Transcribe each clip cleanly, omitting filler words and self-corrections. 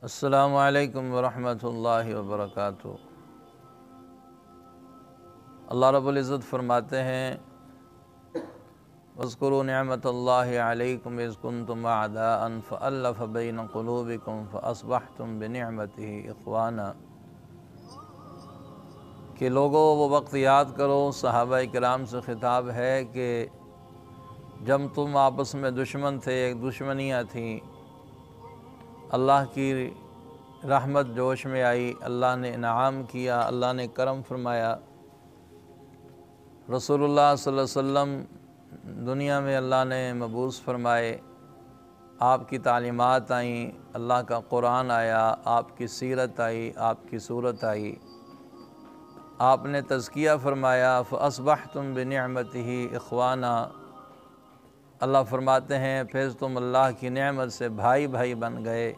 السلام علیکم ورحمۃ اللہ وبرکاتہ۔ اللہ رب العزت فرماتے ہیں اذکروا نعمت اللہ علیکم اذ کنتم اعداء فألف بین قلوبکم فاصبحتم بنعمتہ اخوانا، کہ لوگوں وہ وقت یاد کرو، صحابہ کرام سے خطاب ہے کہ جب تم آپس میں دشمن تھے، ایک دشمنیاں تھیں، اللہ کی رحمت جوش میں آئی، اللہ نے انعام کیا، اللہ نے کرم فرمایا، رسول اللہ صلی اللہ علیہ وسلم دنیا میں اللہ نے مبعوث فرمائے، آپ کی تعلیمات آئیں، اللہ کا قرآن آیا، آپ کی سیرت آئی، آپ کی صورت آئی، آپ نے تزکیہ فرمایا، فَأَصْبَحْتُمْ بِنِعْمَتِهِ إِخْوَانًا، اللہ فرماتے ہیں پھر تم اللہ کی نعمت سے بھائی بھائی بن گئے،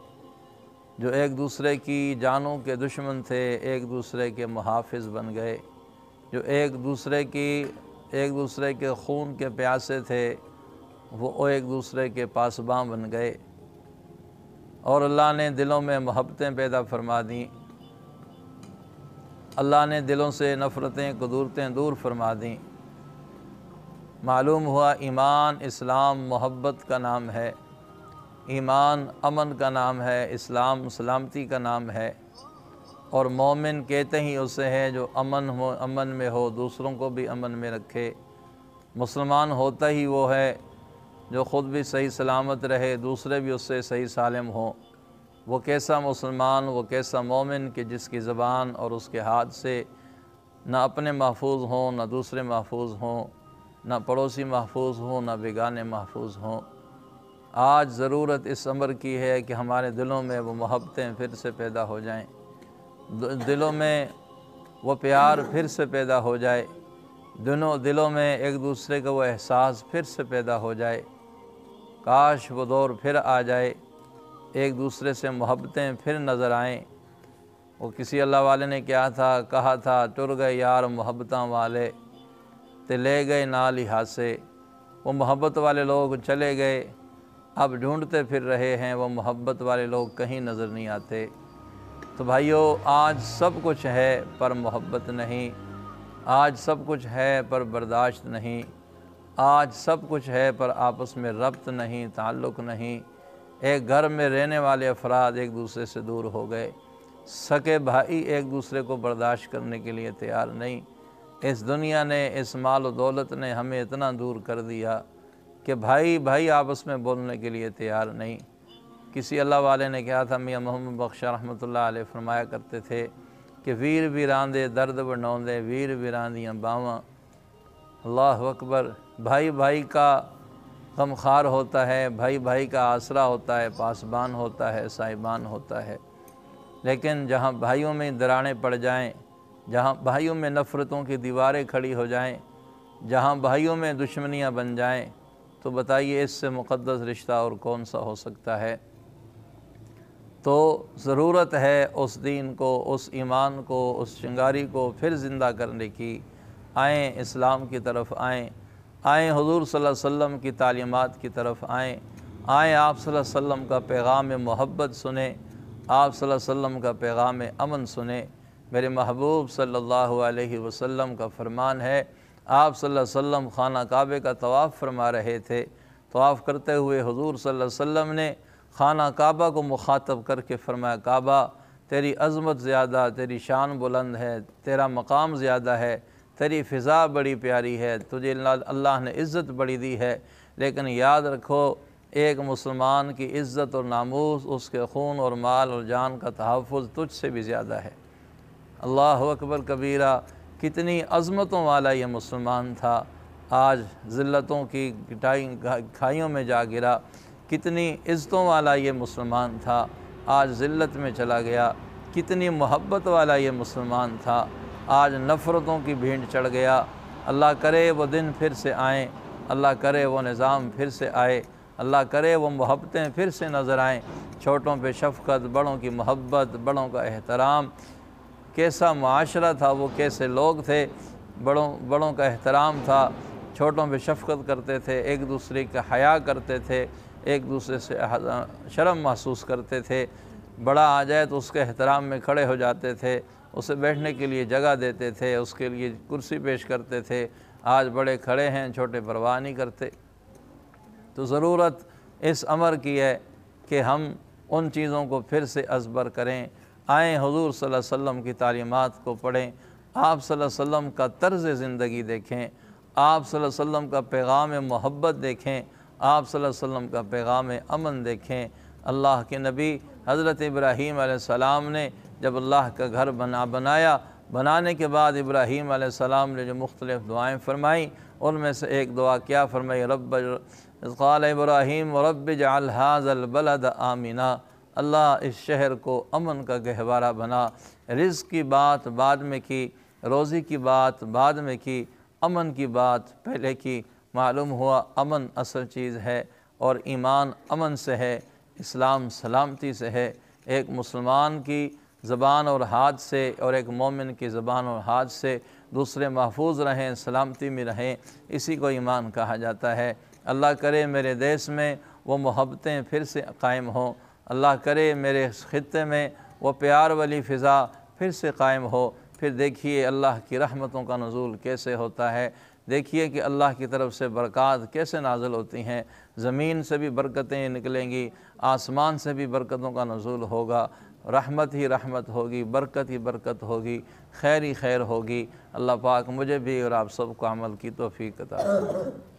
جو ایک دوسرے کی جانوں کے دشمن تھے ایک دوسرے کے محافظ بن گئے، جو ایک دوسرے کے خون کے پیاسے تھے وہ ایک دوسرے کے پاسباں بن گئے، اور اللہ نے دلوں میں محبتیں پیدا فرما دیں، اللہ نے دلوں سے نفرتیں قدورتیں دور فرما دیں۔ معلوم ہوا ایمان اسلام محبت کا نام ہے، ایمان امن کا نام ہے، اسلام سلامتی کا نام ہے، اور مومن کہتے ہی اسے ہے جو امن میں ہو، دوسروں کو بھی امن میں رکھے، مسلمان ہوتا ہی وہ ہے جو خود بھی صحیح سلامت رہے، دوسرے بھی اس سے صحیح سالم ہوں۔ وہ کیسا مسلمان، وہ کیسا مومن کہ جس کی زبان اور اس کے ہاتھ سے نہ اپنے محفوظ ہوں، نہ دوسرے محفوظ ہوں، نہ پڑوسی محفوظ ہوں، نہ بیگانے محفوظ ہوں۔ آج ضرورت اس امر کی ہے کہ ہمارے دلوں میں وہ محبتیں پھر سے پیدا ہو جائیں، دلوں میں وہ پیار پھر سے پیدا ہو جائے، دلوں میں ایک دوسرے کا وہ احساس پھر سے پیدا ہو جائے، کاش وہ دور پھر آ جائے، ایک دوسرے سے محبتیں پھر نظر آئیں۔ وہ کسی اللہ والے نے کہا تھا ٹر گئے یار محبتاں والے تے لے گئے نال ہی ہاسے، وہ محبت والے لوگ چلے گئے، اب ڈھونڈتے پھر رہے ہیں وہ محبت والے لوگ کہیں نظر نہیں آتے۔ تو بھائیو، آج سب کچھ ہے پر محبت نہیں، آج سب کچھ ہے پر برداشت نہیں، آج سب کچھ ہے پر آپس میں ربط نہیں، تعلق نہیں، ایک گھر میں رہنے والے افراد ایک دوسرے سے دور ہو گئے، سکے بھائی ایک دوسرے کو برداشت کرنے کے لیے تیار نہیں۔ اس دنیا نے، اس مال و دولت نے ہمیں اتنا دور کر دیا کہ بھائی آپس میں بولنے کے لیے تیار نہیں۔ کسی اللہ والے نے کہا تھا، میاں محمد بخش رحمۃ اللہ علیہ فرمایا کرتے تھے کہ ویر ویراندے درد بنوندے ویر ویراندیاں باواں، اللہ اکبر، بھائی کا غمخوار ہوتا ہے، بھائی کا آسرا ہوتا ہے، پاسبان ہوتا ہے، صاحبان ہوتا ہے، لیکن جہاں بھائیوں میں دراڑیں پڑ جائیں، جہاں بھائیوں میں نفرتوں کی دیواریں کھڑی ہو جائیں، جہاں بھائیوں میں دشمنیاں بن جائیں، تو بتائیے اس سے مقدس رشتہ اور کون سا ہو سکتا ہے؟ تو ضرورت ہے اس دین کو، اس ایمان کو، اس چنگاری کو پھر زندہ کرنے کی۔ آئیں اسلام کی طرف آئیں حضور صلی اللہ علیہ وسلم کی تعلیمات کی طرف آئیں آپ صلی اللہ علیہ وسلم کا پیغام محبت سنیں، آپ صلی اللہ علیہ وسلم کا پیغام امن سنیں۔ میرے محبوب صلی اللہ علیہ وسلم کا فرمان ہے، آپ صلی اللہ علیہ وسلم خانہ کعبے کا طواف فرما رہے تھے، طواف کرتے ہوئے حضور صلی اللہ علیہ وسلم نے خانہ کعبہ کو مخاطب کر کے فرمایا، کعبہ تیری عظمت زیادہ، تیری شان بلند ہے، تیرا مقام زیادہ ہے، تیری فضا بڑی پیاری ہے، تجھے اللہ نے عزت بڑی دی ہے، لیکن یاد رکھو ایک مسلمان کی عزت اور ناموس، اس کے خون اور مال اور جان کا تحفظ تجھ سے بھی زیادہ ہے۔ اللہ اکبر کبیرہ، کتنی عظمتوں والا یہ مسلمان تھا، آج ذلتوں کی کھائیوں میں جا گرا، کتنی عزتوں والا یہ مسلمان تھا، آج ذلت میں چلا گیا، کتنی محبت والا یہ مسلمان تھا، آج نفرتوں کی بھینٹ چڑھ گیا۔ اللہ کرے وہ دن پھر سے آئیں، اللہ کرے وہ نظام پھر سے آئے، اللہ کرے وہ محبتیں پھر سے نظر آئیں، چھوٹوں پہ شفقت، بڑوں کی محبت، بڑوں کا احترام، کیسا معاشرہ تھا وہ، کیسے لوگ تھے، بڑوں کا احترام تھا، چھوٹوں پہ شفقت کرتے تھے، ایک دوسرے کا حیا کرتے تھے، ایک دوسرے سے شرم محسوس کرتے تھے، بڑا آ جائے تو اس کے احترام میں کھڑے ہو جاتے تھے، اسے بیٹھنے کے لیے جگہ دیتے تھے، اس کے لیے کرسی پیش کرتے تھے۔ آج بڑے کھڑے ہیں، چھوٹے پرواہ نہیں کرتے۔ تو ضرورت اس امر کی ہے کہ ہم ان چیزوں کو پھر سے ازبر کریں، آئیں حضور صلی اللہ علیہ وسلم کی تعلیمات کو پڑھیں، آپ صلی اللہ علیہ وسلم کا طرز زندگی دیکھیں، آپ صلی اللہ علیہ وسلم کا پیغام محبت دیکھیں، آپ صلی اللہ علیہ وسلم کا پیغام امن دیکھیں۔ اللہ کے نبی حضرت ابراہیم علیہ السلام نے جب اللہ کا گھر بنایا، بنانے کے بعد ابراہیم علیہ السلام نے جو مختلف دعائیں فرمائیں، ان میں سے ایک دعا کیا فرمائی؟ رب قال ابراہیم رب اجعل ھذا البلد آمنا، اللہ اس شہر کو امن کا گہوارہ بنا۔ رزق کی بات بعد میں کی، روزی کی بات بعد میں کی، امن کی بات پہلے کی۔ معلوم ہوا امن اصل چیز ہے، اور ایمان امن سے ہے، اسلام سلامتی سے ہے۔ ایک مسلمان کی زبان اور ہاتھ سے اور ایک مومن کی زبان اور ہاتھ سے دوسرے محفوظ رہیں، سلامتی میں رہیں، اسی کو ایمان کہا جاتا ہے۔ اللہ کرے میرے دیس میں وہ محبتیں پھر سے قائم ہوں، اللہ کرے میرے خطے میں وہ پیار والی فضا پھر سے قائم ہو۔ پھر دیکھیے اللہ کی رحمتوں کا نزول کیسے ہوتا ہے، دیکھیے کہ اللہ کی طرف سے برکات کیسے نازل ہوتی ہیں، زمین سے بھی برکتیں نکلیں گی، آسمان سے بھی برکتوں کا نزول ہوگا، رحمت ہی رحمت ہوگی، برکت ہی برکت ہوگی، خیر ہی خیر ہوگی۔ اللہ پاک مجھے بھی اور آپ سب کو عمل کی توفیق عطا فرمائے۔